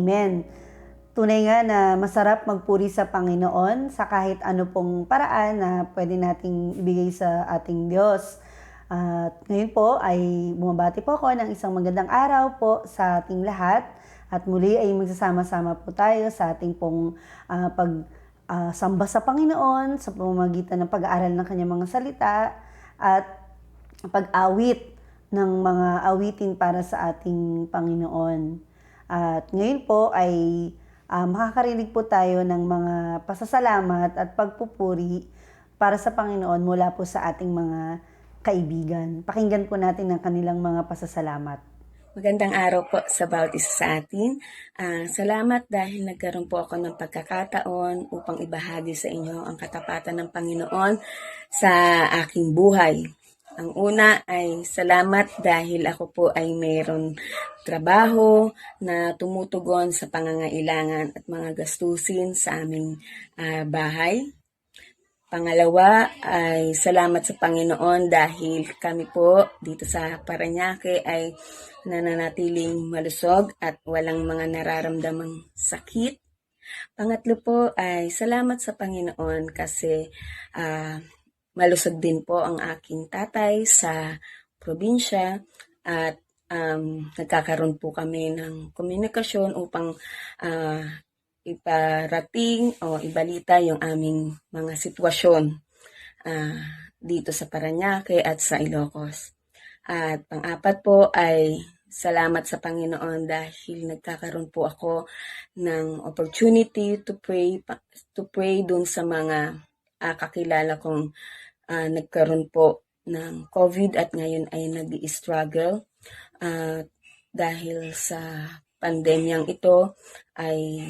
Amen. Tunay nga na masarap magpuri sa Panginoon sa kahit ano pong paraan na pwede nating ibigay sa ating Diyos. At ngayon po ay bumabati po ako ng isang magandang araw po sa ating lahat. At muli ay magsasama-sama po tayo sa ating pong samba sa Panginoon sa pamamagitan ng pag-aaral ng kanyang mga salita at pag-awit ng mga awitin para sa ating Panginoon. At ngayon po ay makakarinig po tayo ng mga pasasalamat at pagpupuri para sa Panginoon mula po sa ating mga kaibigan. Pakinggan po natin ang kanilang mga pasasalamat. Magandang araw po sa bawat isa sa atin. Salamat dahil nagkaroon po ako ng pagkakataon upang ibahagi sa inyo ang katapatan ng Panginoon sa aking buhay. Ang una ay salamat dahil ako po ay mayroon trabaho na tumutugon sa pangangailangan at mga gastusin sa aming bahay. Pangalawa ay salamat sa Panginoon dahil kami po dito sa Parañaque ay nananatiling malusog at walang mga nararamdamang sakit. Pangatlo po ay salamat sa Panginoon kasi malusog din po ang aking tatay sa probinsya at nagkakaroon po kami ng komunikasyon upang iparating o ibalita yung aming mga sitwasyon dito sa Parañaque at sa Ilocos. At pang-apat po ay salamat sa Panginoon dahil nagkakaroon po ako ng opportunity to pray dun sa mga kakilala kong nagkaroon po ng COVID at ngayon ay nag-i-struggle. Dahil sa pandemyang ito ay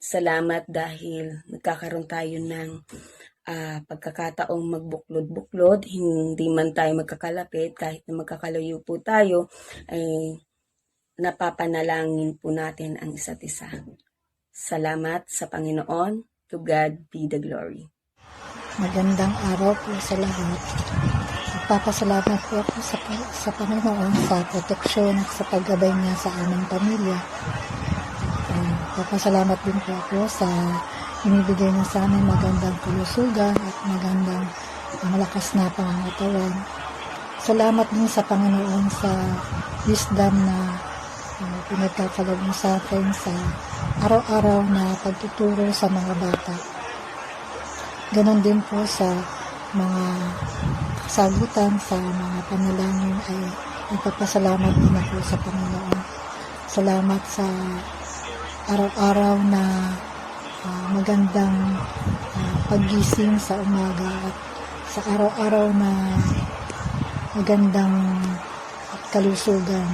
salamat dahil nagkakaroon tayo ng pagkakataong magbuklod-buklod, hindi man tayo magkakalapit, kahit na magkakalayo po tayo, ay napapanalangin po natin ang isa't isa. Salamat sa Panginoon. To God be the glory. Magandang araw po sa lahat. Nagpapasalamat po ako sa Panginoon sa proteksyon at sa paggabay niya sa aming pamilya. Nagpapasalamat din po ako sa inibigay niya sa amin magandang kalusugan at magandang malakas na pangangatawan. Salamat din sa Panginoon sa wisdom na pinagkakalob mo sa akin sa araw-araw na pagtuturo sa mga bata. Ganon din po sa mga kasagutan sa mga panalangin ay nagpapasalamat din ako sa Panginoon. Salamat sa araw-araw na magandang paggising sa umaga at sa araw-araw na magandang kalusugan.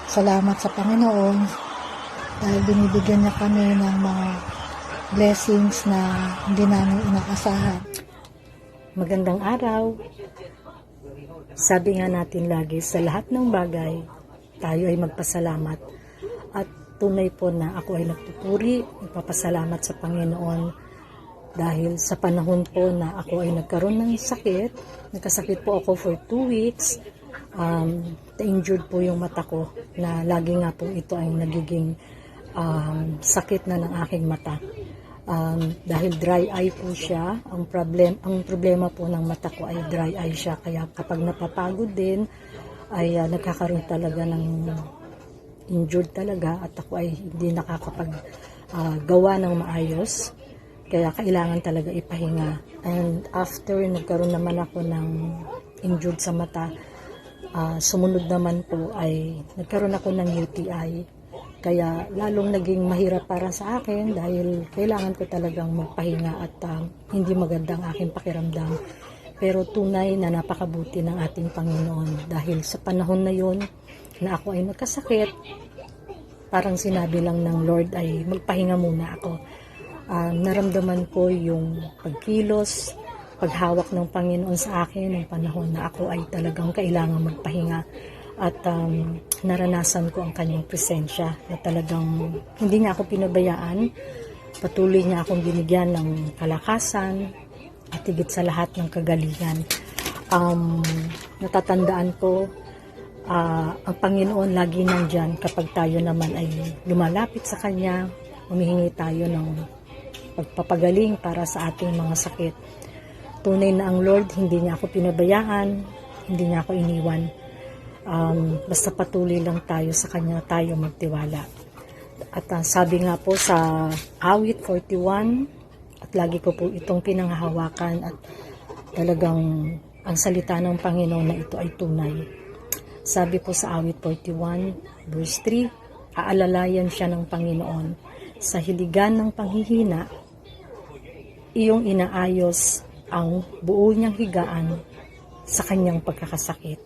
Salamat sa Panginoon dahil binibigyan niya kami ng mga blessings na hindi namin inaasahan. Magandang araw. Sabi nga natin lagi, sa lahat ng bagay, tayo ay magpasalamat. At tunay po na ako ay nagpupuri, nagpapasalamat sa Panginoon dahil sa panahon po na ako ay nagkaroon ng sakit, nagkasakit po ako for 2 weeks, na-injured po yung mata ko na lagi nga po ito ay nagiging sakit na ng aking mata. Dahil dry eye po siya, ang problema po ng mata ko ay dry eye siya, kaya kapag napapagod din ay nagkakaroon talaga ng injured talaga at ako ay hindi nakakapag-gawa ng maayos, kaya kailangan talaga ipahinga. And after nagkaroon naman ako ng injured sa mata, sumunod naman po ay nagkaroon ako ng UTI. Kaya lalong naging mahirap para sa akin dahil kailangan ko talagang magpahinga at hindi maganda ang aking pakiramdam. Pero tunay na napakabuti ng ating Panginoon dahil sa panahon na yun na ako ay nagkasakit, parang sinabi lang ng Lord ay magpahinga muna ako. Naramdaman ko yung pagkilos, paghawak ng Panginoon sa akin ng panahon na ako ay talagang kailangan magpahinga. At naranasan ko ang kanyang presensya na talagang hindi niya ako pinabayaan. Patuloy niya akong binigyan ng kalakasan at higit sa lahat ng kagalingan. Natatandaan ko Ang Panginoon lagi nandyan kapag tayo naman ay lumalapit sa Kanya, humihingi tayo ng pagpapagaling para sa ating mga sakit. Tunay na ang Lord, hindi niya ako pinabayaan, hindi niya ako iniwan. Basta patuloy lang tayo sa Kanya, tayo magtiwala. At sabi nga po sa awit 41, at lagi ko po itong pinanghahawakan at talagang ang salita ng Panginoon na ito ay tunay. Sabi po sa awit 41, verse 3, aalalayan siya ng Panginoon. Sa hiligan ng panghihina, iyong inaayos ang buo niyang higaan sa kanyang pagkakasakit.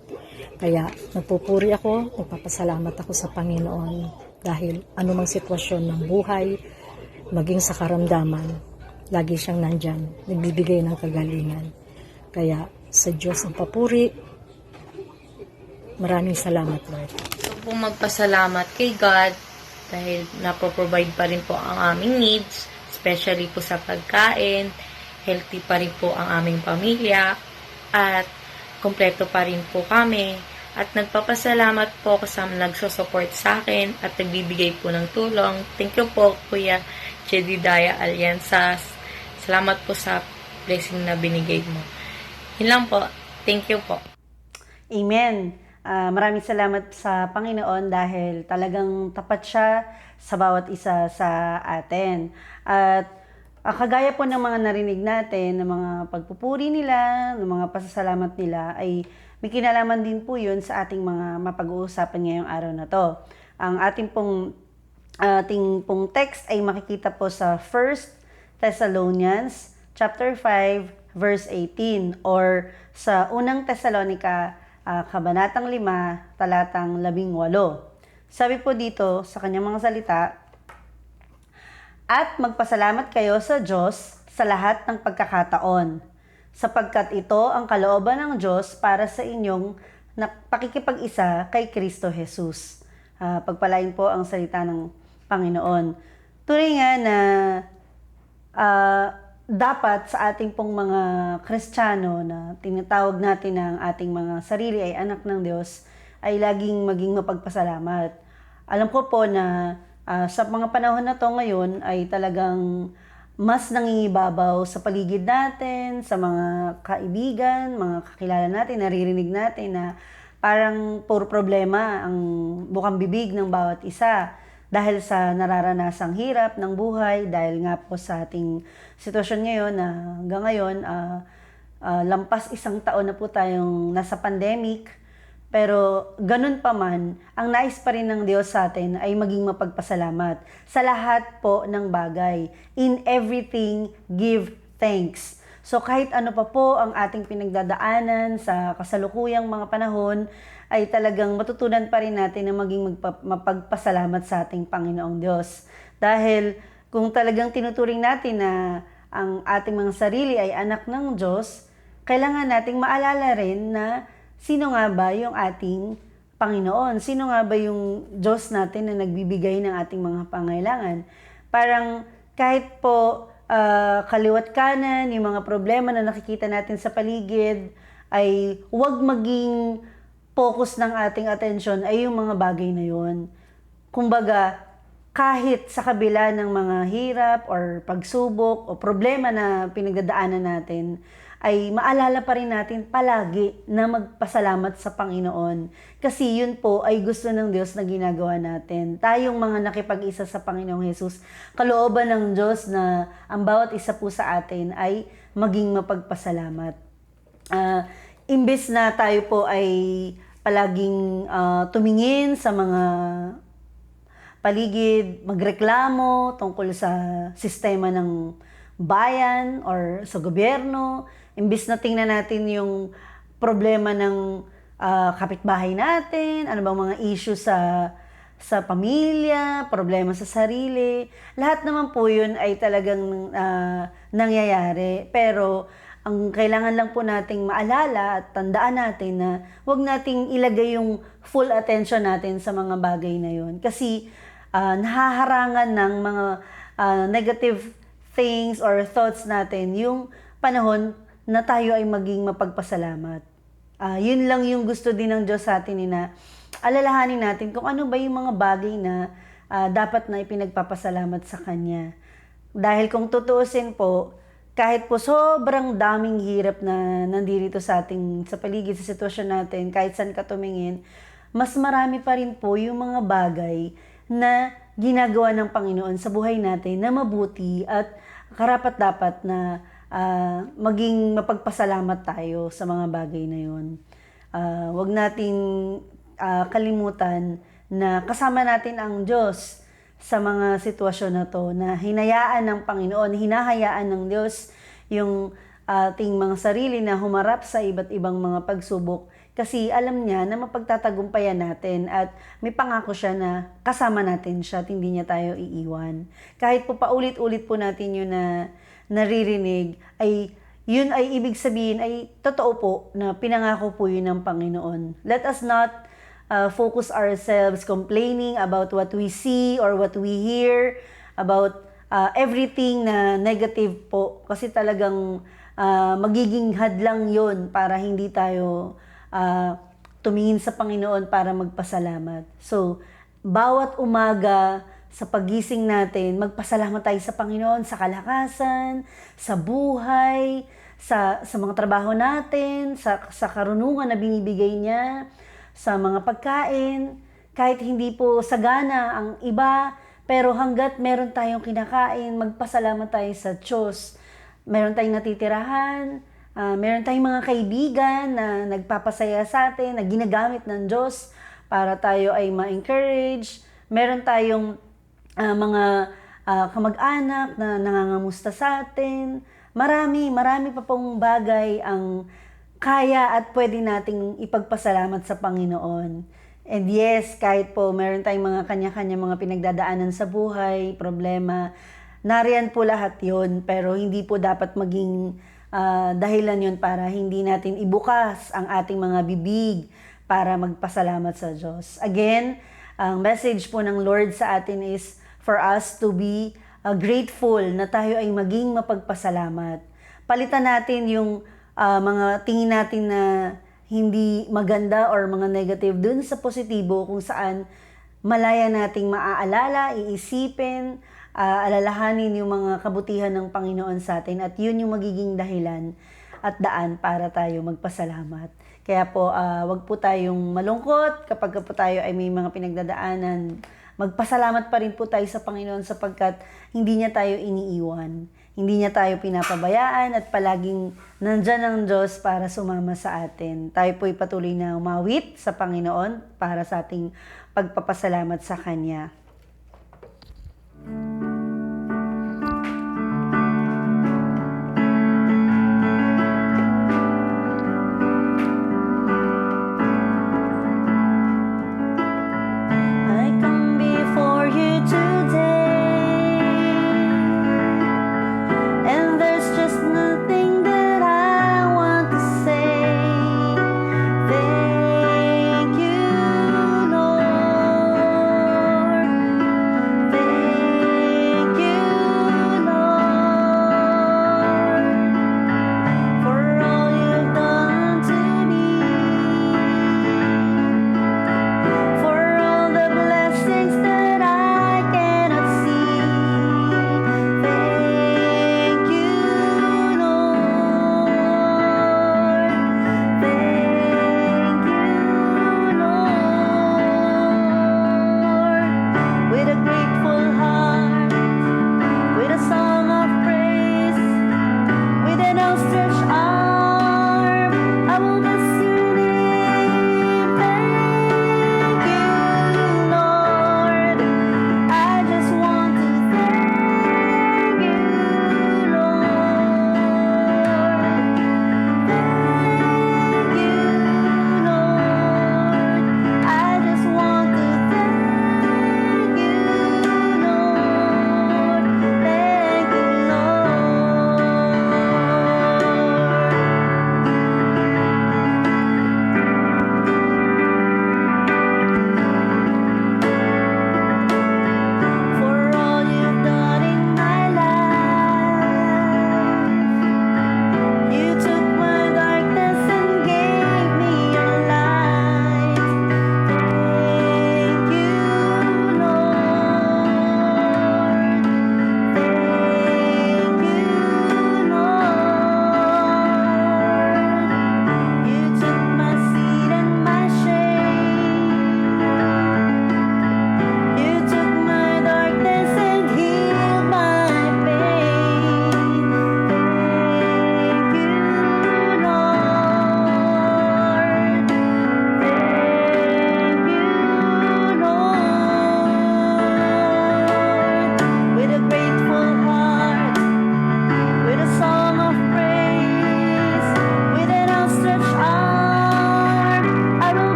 Kaya nagpupuri ako, nagpapasalamat ako sa Panginoon dahil anumang sitwasyon ng buhay, maging sa karamdaman, lagi siyang nandyan, nagbibigay ng kagalingan. Kaya sa Diyos ang papuri, maraming salamat, Lord. Gusto pong magpasalamat kay God dahil napoprovide pa rin po ang aming needs, especially po sa pagkain, healthy pa rin po ang aming pamilya, at kompleto pa rin po kami. At nagpapasalamat po ako sa nagsusupport sa akin at nagbibigay po ng tulong. Thank you po, Kuya Jedediah Alianzas. Salamat po sa blessing na binigay mo. Yun lang po. Thank you po. Amen. Maraming salamat sa Panginoon dahil talagang tapat siya sa bawat isa sa atin. At kagaya po ng mga narinig natin, ng mga pagpupuri nila, ng mga pasasalamat nila, ay may kinalaman din po yun sa ating mga mapag-uusapan ngayong araw na to. Ang ating pong text ay makikita po sa 1 Thessalonians chapter 5 verse 18 or sa unang Tesalonica kabanatang 5 talatang 18. Sabi po dito sa kanyang mga salita, at magpasalamat kayo sa Diyos sa lahat ng pagkakataon, sapagkat ito ang kalooban ng Diyos para sa inyong pakikipag-isa kay Kristo Jesus. Pagpalain po ang salita ng Panginoon. Tunay nga na dapat sa ating pong mga Kristiyano na tinatawag natin ng ating mga sarili ay anak ng Diyos, ay laging maging mapagpasalamat. Alam ko po na sa mga panahon na to ngayon ay talagang mas nangingibabaw sa paligid natin, sa mga kaibigan, mga kakilala natin, naririnig natin na parang puro problema ang bukang bibig ng bawat isa dahil sa nararanasang hirap ng buhay, dahil nga po sa ating sitwasyon ngayon na hanggang ngayon, lampas 1 taon na po tayong nasa pandemic. Pero ganun pa man, ang nais pa rin ng Diyos sa atin ay maging mapagpasalamat sa lahat po ng bagay. In everything, give thanks. So kahit ano pa po ang ating pinagdadaanan sa kasalukuyang mga panahon, ay talagang matutunan pa rin natin na maging mapagpasalamat sa ating Panginoong Diyos. Dahil kung talagang tinuturing natin na ang ating mga sarili ay anak ng Diyos, kailangan nating maalala rin na sino nga ba yung ating Panginoon? Sino nga ba yung Diyos natin na nagbibigay ng ating mga pangailangan? Parang kahit po kaliwat kanan, yung mga problema na nakikita natin sa paligid, ay huwag maging focus ng ating atensyon ay yung mga bagay na yun. Kumbaga, kahit sa kabila ng mga hirap or pagsubok o problema na pinagdadaanan natin, ay maalala pa rin natin palagi na magpasalamat sa Panginoon. Kasi yun po ay gusto ng Diyos na ginagawa natin. Tayong mga nakipag-isa sa Panginoong Jesus, kalooban ng Diyos na ang bawat isa po sa atin ay maging mapagpasalamat. Imbes na tayo po ay palaging tumingin sa mga paligid, magreklamo tungkol sa sistema ng bayan or sa gobyerno, imbis na tingnan natin yung problema ng kapitbahay natin, ano bang mga issue sa pamilya, problema sa sarili, lahat naman po yun ay talagang nangyayari. Pero ang kailangan lang po nating maalala at tandaan natin na huwag nating ilagay yung full attention natin sa mga bagay na yun. Kasi nahaharangan ng mga negative things or thoughts natin yung panahon na tayo ay maging mapagpasalamat. Yun lang yung gusto din ng Diyos sa atin na alalahanin natin kung ano ba yung mga bagay na dapat na ipinagpapasalamat sa Kanya. Dahil kung tutuusin po, kahit po sobrang daming hirap na nandito sa sa paligid, sa sitwasyon natin, kahit saan ka tumingin, mas marami pa rin po yung mga bagay na ginagawa ng Panginoon sa buhay natin na mabuti at karapat-dapat na maging mapagpasalamat tayo sa mga bagay na yun. Wag nating kalimutan na kasama natin ang Diyos sa mga sitwasyon na to, na hinayaan ng Panginoon, hinahayaan ng Diyos yung ating mga sarili na humarap sa iba't ibang mga pagsubok kasi alam niya na mapagtatagumpayan natin at may pangako siya na kasama natin siya at hindi niya tayo iiwan. Kahit po paulit-ulit po natin yun na naririnig, ay yun ay ibig sabihin ay totoo po na pinangako po yun ng Panginoon. Let us not focus ourselves complaining about what we see or what we hear, about everything na negative po. Kasi talagang magiging hadlang yon para hindi tayo tumingin sa Panginoon para magpasalamat. So, bawat umaga sa pagising natin, magpasalamat tayo sa Panginoon sa kalakasan, sa buhay, sa mga trabaho natin, sa karunungan na binibigay niya, sa mga pagkain, kahit hindi po sagana ang iba, pero hanggat meron tayong kinakain, magpasalamat tayo sa Diyos. Meron tayong natitirahan, meron tayong mga kaibigan na nagpapasaya sa atin, na ginagamit ng Diyos para tayo ay ma-encourage. Meron tayong mga kamag-anak na nangangamusta sa atin. Marami pa pong bagay ang kaya at pwede nating ipagpasalamat sa Panginoon. And yes, kahit po meron tayong mga kanya-kanya mga pinagdadaanan sa buhay, problema, nariyan po lahat yon, pero hindi po dapat maging dahilan yon para hindi natin ibukas ang ating mga bibig para magpasalamat sa Diyos. Again, ang message po ng Lord sa atin is for us to be grateful, na tayo ay maging mapagpasalamat. Palitan natin yung mga tingin natin na hindi maganda or mga negative dun sa positibo, kung saan malaya nating maaalala, iisipin, alalahanin yung mga kabutihan ng Panginoon sa atin, at yun yung magiging dahilan at daan para tayo magpasalamat. Kaya po, wag po tayong malungkot kapag po tayo ay may mga pinagdadaanan. Magpasalamat pa rin po tayo sa Panginoon sapagkat hindi niya tayo iniiwan. Hindi niya tayo pinapabayaan at palaging nandyan ang Diyos para sumama sa atin. Tayo po'y patuloy na umawit sa Panginoon para sa ating pagpapasalamat sa Kanya. I come before you today, and there's just nothing that I want to say. Thank you, Lord.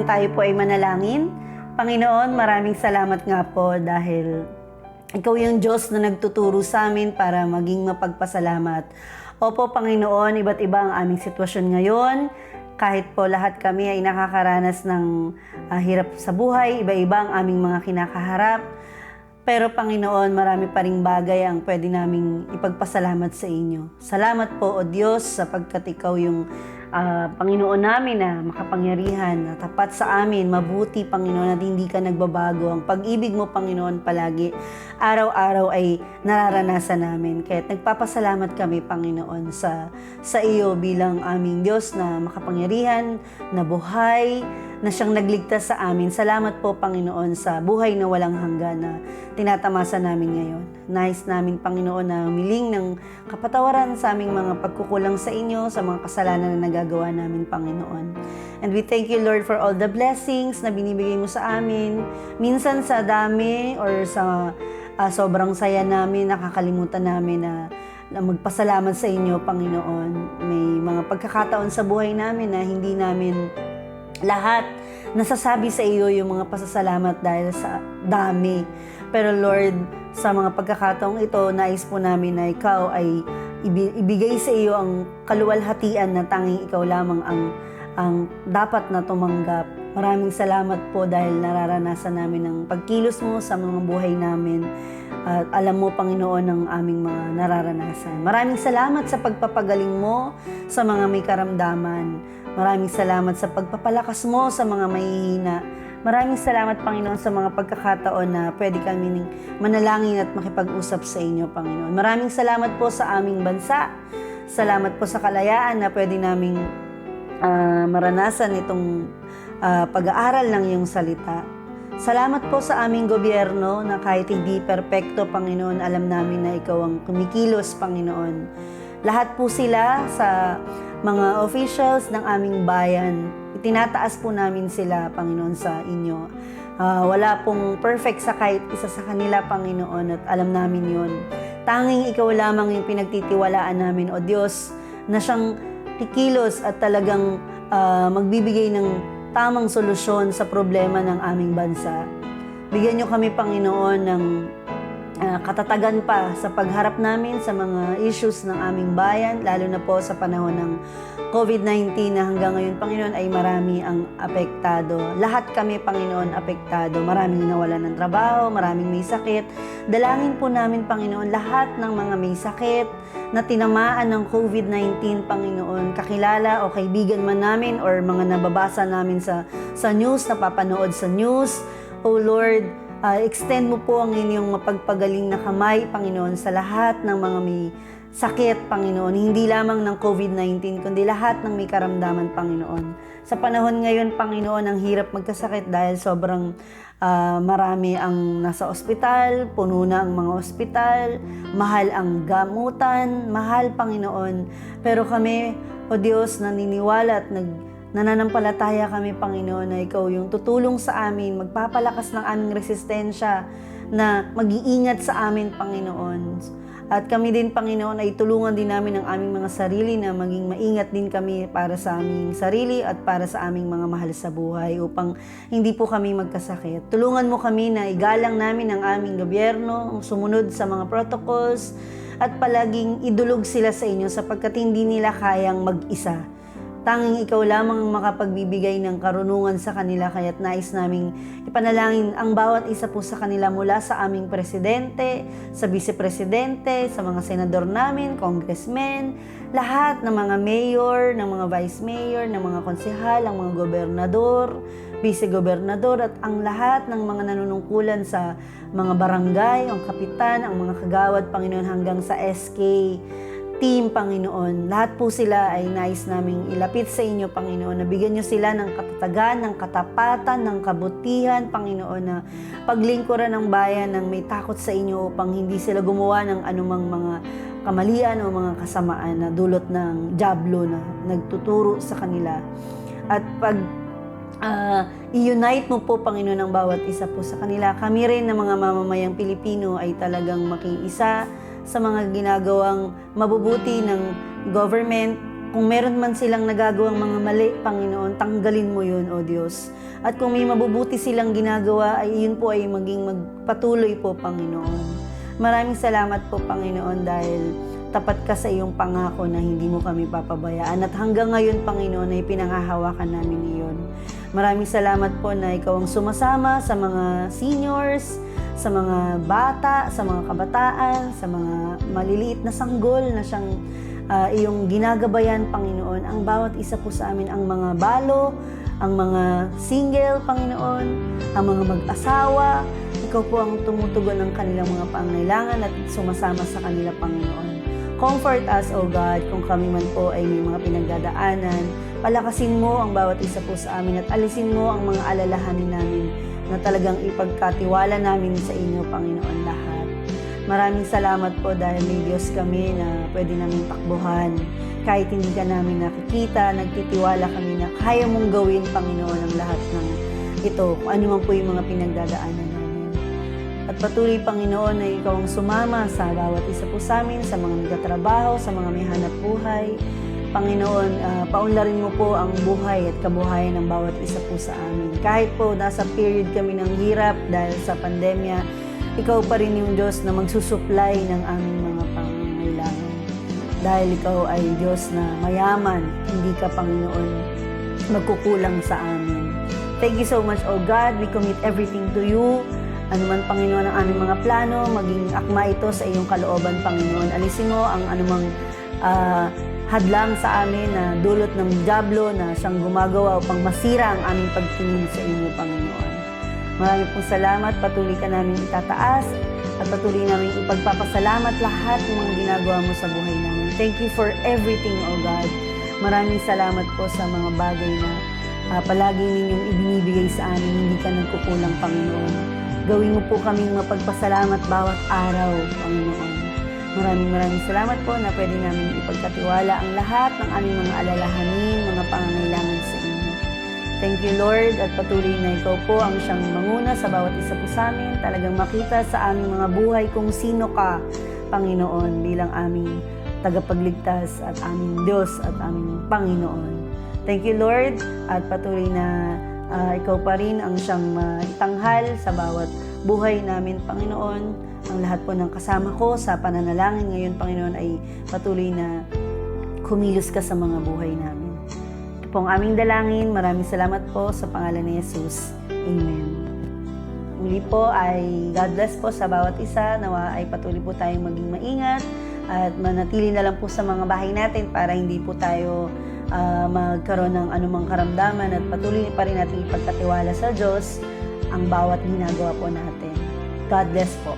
Panginoon, tayo po ay manalangin. Panginoon, maraming salamat nga po dahil Ikaw yung Diyos na nagtuturo sa amin para maging mapagpasalamat. Opo, Panginoon, iba't iba ang aming sitwasyon ngayon. Kahit po lahat kami ay nakakaranas ng hirap sa buhay, iba-iba ang aming mga kinakaharap. Pero Panginoon, marami pa ring bagay ang pwede naming ipagpasalamat sa inyo. Salamat po, O Diyos, sapagkat Ikaw yung Panginoon namin na makapangyarihan, na tapat sa amin, mabuti, Panginoon, at hindi ka nagbabago. Ang pag-ibig mo, Panginoon, palagi, araw-araw ay nararanasan namin. Kaya nagpapasalamat kami, Panginoon, sa iyo bilang aming Diyos na makapangyarihan, na buhay, na siyang nagligtas sa amin. Salamat po, Panginoon, sa buhay na walang hanggan na tinatamasa namin ngayon. Nais namin, Panginoon, na humiling ng kapatawaran sa aming mga pagkukulang sa inyo, sa mga kasalanan na nagagawa namin, Panginoon. And we thank you, Lord, for all the blessings na binibigay mo sa amin. Minsan sa dami or sa sobrang saya namin, nakakalimutan namin na magpasalamat sa inyo, Panginoon. May mga pagkakataon sa buhay namin na hindi namin lahat nasasabi sa iyo yung mga pasasalamat dahil sa dami. Pero Lord, sa mga pagkakataong ito, nais po namin na ikaw ay ibigay sa iyo ang kaluwalhatian na tanging ikaw lamang ang dapat na tumanggap. Maraming salamat po dahil nararanasan namin ang pagkilos mo sa mga buhay namin. At alam mo, Panginoon, ang aming mga nararanasan. Maraming salamat sa pagpapagaling mo sa mga may karamdaman. Maraming salamat sa pagpapalakas mo sa mga mahihina. Maraming salamat, Panginoon, sa mga pagkakataon na pwede kami manalangin at makipag-usap sa inyo, Panginoon. Maraming salamat po sa aming bansa. Salamat po sa kalayaan na pwede naming maranasan itong pag-aaral ng iyong salita. Salamat po sa aming gobyerno na kahit hindi perpekto, Panginoon, alam namin na ikaw ang kumikilos, Panginoon. Lahat po sila sa mga officials ng aming bayan, itinataas po namin sila, Panginoon, sa inyo. Wala pong perfect sa kahit isa sa kanila, Panginoon, at alam namin yon. Tanging ikaw lamang yung pinagtitiwalaan namin, O Diyos, na siyang kikilos at talagang magbibigay ng tamang solusyon sa problema ng aming bansa. Bigyan niyo kami, Panginoon, ng katatagan pa sa pagharap namin sa mga issues ng aming bayan, lalo na po sa panahon ng COVID-19 na hanggang ngayon, Panginoon, ay marami ang apektado. Lahat kami, Panginoon, apektado. Maraming nawalan ng trabaho, maraming may sakit. Dalangin po namin, Panginoon, lahat ng mga may sakit na tinamaan ng COVID-19, Panginoon, kakilala o kaibigan man namin or mga nababasa namin sa news, napapanood sa news. O Lord, extend mo po ang inyong mapagpagaling na kamay, Panginoon, sa lahat ng mga may sakit, Panginoon. Hindi lamang ng COVID-19, kundi lahat ng may karamdaman, Panginoon. Sa panahon ngayon, Panginoon, ang hirap magkasakit dahil sobrang marami ang nasa ospital, puno na ang mga ospital, mahal ang gamutan, mahal, Panginoon. Pero kami, O Diyos, naniniwala at nananampalataya kami, Panginoon, na ikaw yung tutulong sa amin, magpapalakas ng aming resistensya, na mag-iingat sa amin, Panginoon. At kami din, Panginoon, ay tulungan din namin ang aming mga sarili na maging maingat din kami para sa aming sarili at para sa aming mga mahal sa buhay upang hindi po kami magkasakit. Tulungan mo kami na igalang namin ang aming gobyerno, sumunod sa mga protocols at palaging idulog sila sa inyo sapagkat hindi nila kayang mag-isa. Tanging ikaw lamang ang makapagbibigay ng karunungan sa kanila, kaya't nais naming ipanalangin ang bawat isa po sa kanila mula sa aming presidente, sa vice-presidente, sa mga senador namin, congressmen, lahat ng mga mayor, ng mga vice mayor, ng mga konsehal, ang mga gobernador, vice-gobernador at ang lahat ng mga nanunungkulan sa mga barangay, ang kapitan, ang mga kagawad, Panginoon, hanggang sa SK team, Panginoon. Lahat po sila ay nais naming ilapit sa inyo, Panginoon, na bigyan nyo sila ng katatagan, ng katapatan, ng kabutihan, Panginoon, na paglingkuran ng bayan ng may takot sa inyo upang hindi sila gumawa ng anumang mga kamalian o mga kasamaan na dulot ng dyablo na nagtuturo sa kanila. At pag i-unite mo po, Panginoon, ang bawat isa po sa kanila, kami rin na mga mamamayang Pilipino ay talagang makiisa sa mga ginagawang mabubuti ng government Kung meron man silang nagagawang mga mali, Panginoon, tanggalin mo yun, O Diyos. At kung may mabubuti silang ginagawa, ay yun po ay maging magpatuloy po, Panginoon. Maraming salamat po, Panginoon, dahil tapat ka sa iyong pangako na hindi mo kami papabayaan. At hanggang ngayon, Panginoon, ay pinangahawakan namin iyon. Maraming salamat po na ikaw ang sumasama sa mga seniors, sa mga bata, sa mga kabataan, sa mga maliliit na sanggol na siyang iyong ginagabayan, Panginoon, ang bawat isa po sa amin, ang mga balo, ang mga single, Panginoon, ang mga mag-asawa. Ikaw po ang tumutugon ng kanilang mga pangailangan at sumasama sa kanila, Panginoon. Comfort us, O God, kung kami man po ay may mga pinagdadaanan. Palakasin mo ang bawat isa po sa amin at alisin mo ang mga alalahanin namin na talagang ipagkatiwala namin sa inyo, Panginoon, lahat. Maraming salamat po dahil may Diyos kami na pwede namin takbuhan. Kahit hindi ka namin nakikita, nagtitiwala kami na kaya mong gawin, Panginoon, ang lahat ng ito, kung ano man po yung mga pinagdadaanan namin. At patuloy, Panginoon, na ikaw ang sumama sa bawat isa po sa amin, sa mga nagtatrabaho, sa mga may hanap buhay. Panginoon, paunlarin mo po ang buhay at kabuhayan ng bawat isa po sa amin. Kahit po nasa period kami ng hirap dahil sa pandemya, ikaw pa rin yung Diyos na magsusupply ng aming mga pangangailangan. Dahil ikaw ay Diyos na mayaman, hindi ka, Panginoon, magkukulang sa amin. Thank you so much, O God. We commit everything to you. Ano man, Panginoon, ang aming mga plano, maging akma ito sa iyong kalooban, Panginoon. Alisin mo ang anumang hadlang sa amin na dulot ng diablo na siyang gumagawa upang masira ang aming pagtingin sa inyo, Panginoon. Maraming pong salamat, patuloy ka namin itataas at patuloy namin ipagpapasalamat lahat ng mga ginagawa mo sa buhay namin. Thank you for everything, O God. Maraming salamat po sa mga bagay na palagi ninyong ibinibigay sa amin, hindi ka nagkukulang, Panginoon. Gawin mo po kaming mapagpasalamat bawat araw, Panginoon. Maraming salamat po na pwede namin ipagkatiwala ang lahat ng aming mga alalahanin, mga pangangailangan sa inyo. Thank you, Lord, at patuloy na ikaw po ang siyang manguna sa bawat isa po sa amin, talagang makita sa aming mga buhay kung sino ka, Panginoon, bilang aming tagapagligtas at aming Diyos at aming Panginoon. Thank you, Lord, at patuloy na ikaw pa rin ang siyang itanghal sa bawat buhay namin, Panginoon. Ang lahat po ng kasama ko sa pananalangin ngayon, Panginoon, ay patuloy na kumilos ka sa mga buhay namin. Ito po ang aming dalangin. Maraming salamat po sa pangalan ni Jesus. Amen. Muli po ay God bless po sa bawat isa. Nawa ay patuloy po tayong maging maingat at manatili na lang po sa mga bahay natin para hindi po tayo magkaroon ng anumang karamdaman at patuloy pa rin natin ipagkatiwala sa Diyos ang bawat ginagawa po natin. God bless po.